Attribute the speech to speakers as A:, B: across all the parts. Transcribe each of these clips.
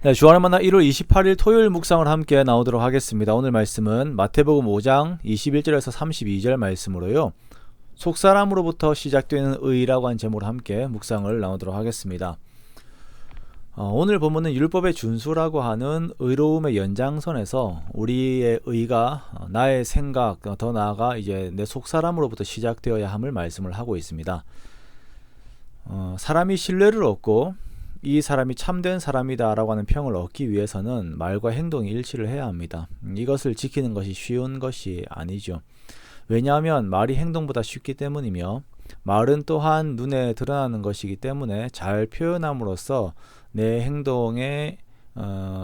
A: 네, 주안의 만나 1월 28일 토요일 묵상을 함께 나오도록 하겠습니다. 오늘 말씀은 마태복음 5장 21절에서 32절 말씀으로요. 속사람으로부터 시작되는 의라고 한 제목으로 함께 묵상을 나오도록 하겠습니다. 오늘 본문은 율법의 준수라고 하는 의로움의 연장선에서 우리의 의가 나의 생각, 더 나아가 이제 내 속사람으로부터 시작되어야 함을 말씀을 하고 있습니다. 사람이 신뢰를 얻고 이 사람이 참된 사람이다 라고 하는 평을 얻기 위해서는 말과 행동이 일치를 해야 합니다. 이것을 지키는 것이 쉬운 것이 아니죠. 왜냐하면 말이 행동보다 쉽기 때문이며 말은 또한 눈에 드러나는 것이기 때문에 잘 표현함으로써 내 행동에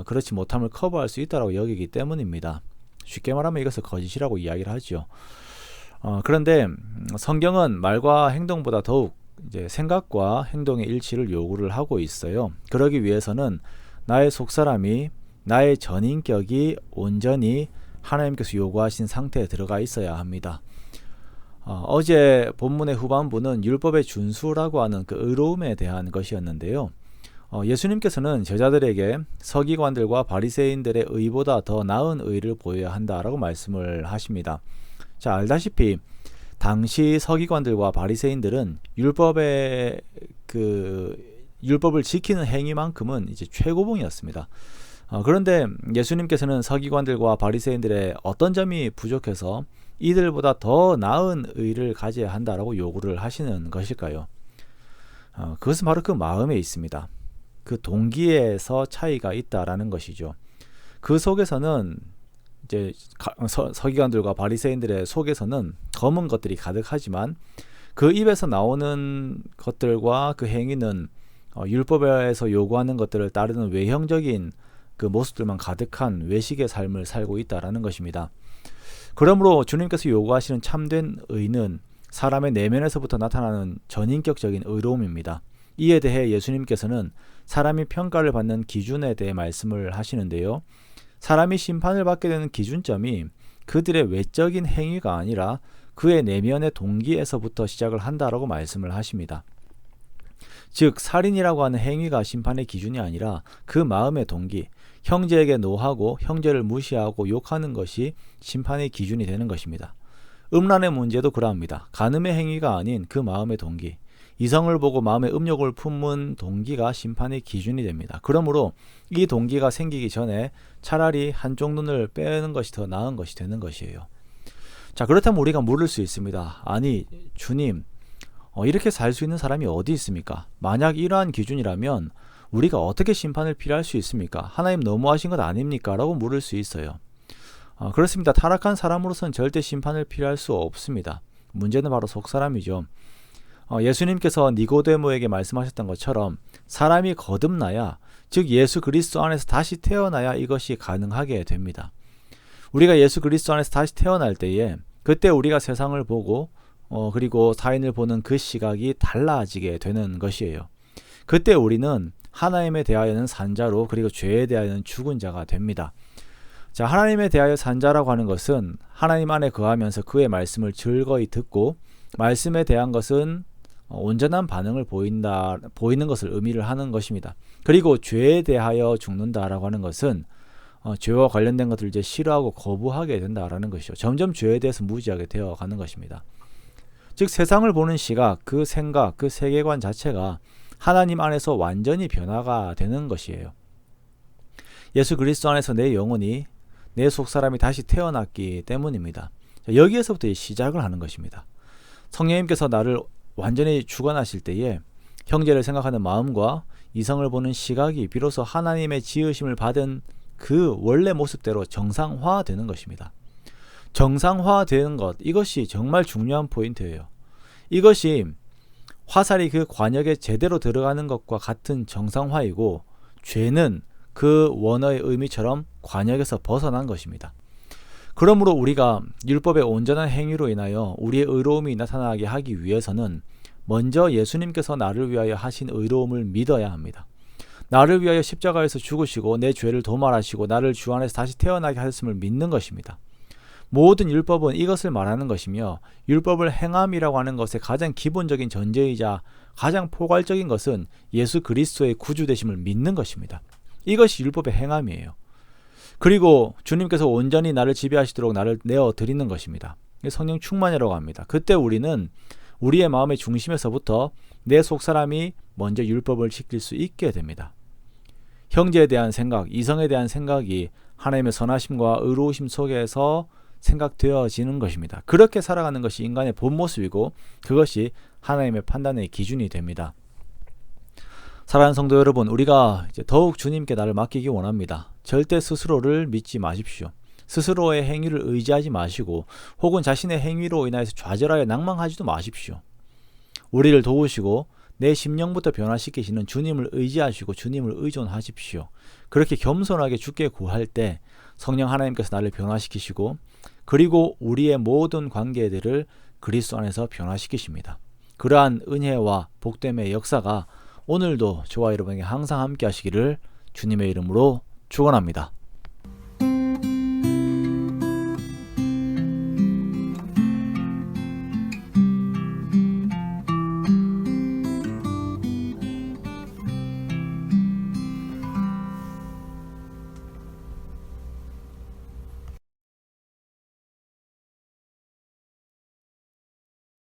A: 그렇지 못함을 커버할 수 있다고 여기기 때문입니다. 쉽게 말하면 이것을 거짓이라고 이야기를 하죠. 그런데 성경은 말과 행동보다 더욱 이제 생각과 행동의 일치를 요구를 하고 있어요. 그러기 위해서는 나의 속사람이, 나의 전인격이 온전히 하나님께서 요구하신 상태에 들어가 있어야 합니다. 어제 본문의 후반부는 율법의 준수라고 하는 그 의로움에 대한 것이었는데요. 예수님께서는 제자들에게 서기관들과 바리새인들의 의보다 더 나은 의를 보여야 한다라고 말씀을 하십니다. 자, 알다시피 당시 서기관들과 바리새인들은 율법을 지키는 행위만큼은 이제 최고봉이었습니다. 그런데 예수님께서는 서기관들과 바리새인들의 어떤 점이 부족해서 이들보다 더 나은 의를 가져야 한다라고 요구를 하시는 것일까요? 그것은 바로 그 마음에 있습니다. 그 동기에서 차이가 있다라는 것이죠. 그 속에서는 이제 서기관들과 바리새인들의 속에서는 검은 것들이 가득하지만 그 입에서 나오는 것들과 그 행위는 율법에서 요구하는 것들을 따르는 외형적인 그 모습들만 가득한 외식의 삶을 살고 있다라는 것입니다. 그러므로 주님께서 요구하시는 참된 의는 사람의 내면에서부터 나타나는 전인격적인 의로움입니다. 이에 대해 예수님께서는 사람이 평가를 받는 기준에 대해 말씀을 하시는데요. 사람이 심판을 받게 되는 기준점이 그들의 외적인 행위가 아니라 그의 내면의 동기에서부터 시작을 한다라고 말씀을 하십니다. 즉 살인이라고 하는 행위가 심판의 기준이 아니라 그 마음의 동기, 형제에게 노하고 형제를 무시하고 욕하는 것이 심판의 기준이 되는 것입니다. 음란의 문제도 그러합니다. 간음의 행위가 아닌 그 마음의 동기, 이성을 보고 마음에 음욕을 품은 동기가 심판의 기준이 됩니다. 그러므로 이 동기가 생기기 전에 차라리 한쪽 눈을 빼는 것이 더 나은 것이 되는 것이에요. 자, 그렇다면 우리가 물을 수 있습니다. 아니, 주님, 이렇게 살 수 있는 사람이 어디 있습니까? 만약 이러한 기준이라면 우리가 어떻게 심판을 피할 수 있습니까? 하나님 너무하신 것 아닙니까? 라고 물을 수 있어요. 그렇습니다. 타락한 사람으로서는 절대 심판을 피할 수 없습니다. 문제는 바로 속사람이죠. 예수님께서 니고데모에게 말씀하셨던 것처럼 사람이 거듭나야, 즉 예수 그리스도 안에서 다시 태어나야 이것이 가능하게 됩니다. 우리가 예수 그리스도 안에서 다시 태어날 때에 그때 우리가 세상을 보고 그리고 타인을 보는 그 시각이 달라지게 되는 것이에요. 그때 우리는 하나님에 대하여는 산자로, 그리고 죄에 대하여는 죽은 자가 됩니다. 자, 하나님에 대하여 산자라고 하는 것은 하나님 안에 거하면서 그의 말씀을 즐거이 듣고 말씀에 대한 것은 온전한 반응을 보이는 것을 의미를 하는 것입니다. 그리고 죄에 대하여 죽는다라고 하는 것은 죄와 관련된 것들을 이제 싫어하고 거부하게 된다라는 것이죠. 점점 죄에 대해서 무지하게 되어가는 것입니다. 즉 세상을 보는 시각, 그 생각, 그 세계관 자체가 하나님 안에서 완전히 변화가 되는 것이에요. 예수 그리스도 안에서 내 영혼이, 내 속사람이 다시 태어났기 때문입니다. 여기에서부터 시작을 하는 것입니다. 성령님께서 나를 완전히 주관하실 때에 형제를 생각하는 마음과 이성을 보는 시각이 비로소 하나님의 지으심을 받은 그 원래 모습대로 정상화되는 것입니다. 정상화되는 것, 이것이 정말 중요한 포인트예요. 이것이 화살이 그 관역에 제대로 들어가는 것과 같은 정상화이고, 죄는 그 원어의 의미처럼 관역에서 벗어난 것입니다. 그러므로 우리가 율법의 온전한 행위로 인하여 우리의 의로움이 나타나게 하기 위해서는 먼저 예수님께서 나를 위하여 하신 의로움을 믿어야 합니다. 나를 위하여 십자가에서 죽으시고 내 죄를 도말하시고 나를 주 안에서 다시 태어나게 하셨음을 믿는 것입니다. 모든 율법은 이것을 말하는 것이며, 율법을 행함이라고 하는 것의 가장 기본적인 전제이자 가장 포괄적인 것은 예수 그리스도의 구주 되심을 믿는 것입니다. 이것이 율법의 행함이에요. 그리고 주님께서 온전히 나를 지배하시도록 나를 내어 드리는 것입니다. 성령 충만이라고 합니다. 그때 우리는 우리의 마음의 중심에서부터 내 속사람이 먼저 율법을 지킬 수 있게 됩니다. 형제에 대한 생각, 이성에 대한 생각이 하나님의 선하심과 의로우심 속에서 생각되어지는 것입니다. 그렇게 살아가는 것이 인간의 본 모습이고 그것이 하나님의 판단의 기준이 됩니다. 사랑하는 성도 여러분, 우리가 이제 더욱 주님께 나를 맡기기 원합니다. 절대 스스로를 믿지 마십시오. 스스로의 행위를 의지하지 마시고 혹은 자신의 행위로 인하여서 좌절하여 낭망하지도 마십시오. 우리를 도우시고 내 심령부터 변화시키시는 주님을 의지하시고 주님을 의존하십시오. 그렇게 겸손하게 주께 구할 때 성령 하나님께서 나를 변화시키시고 그리고 우리의 모든 관계들을 그리스도 안에서 변화시키십니다. 그러한 은혜와 복됨의 역사가 오늘도 저와 여러분에게 항상 함께 하시기를 주님의 이름으로 축원합니다.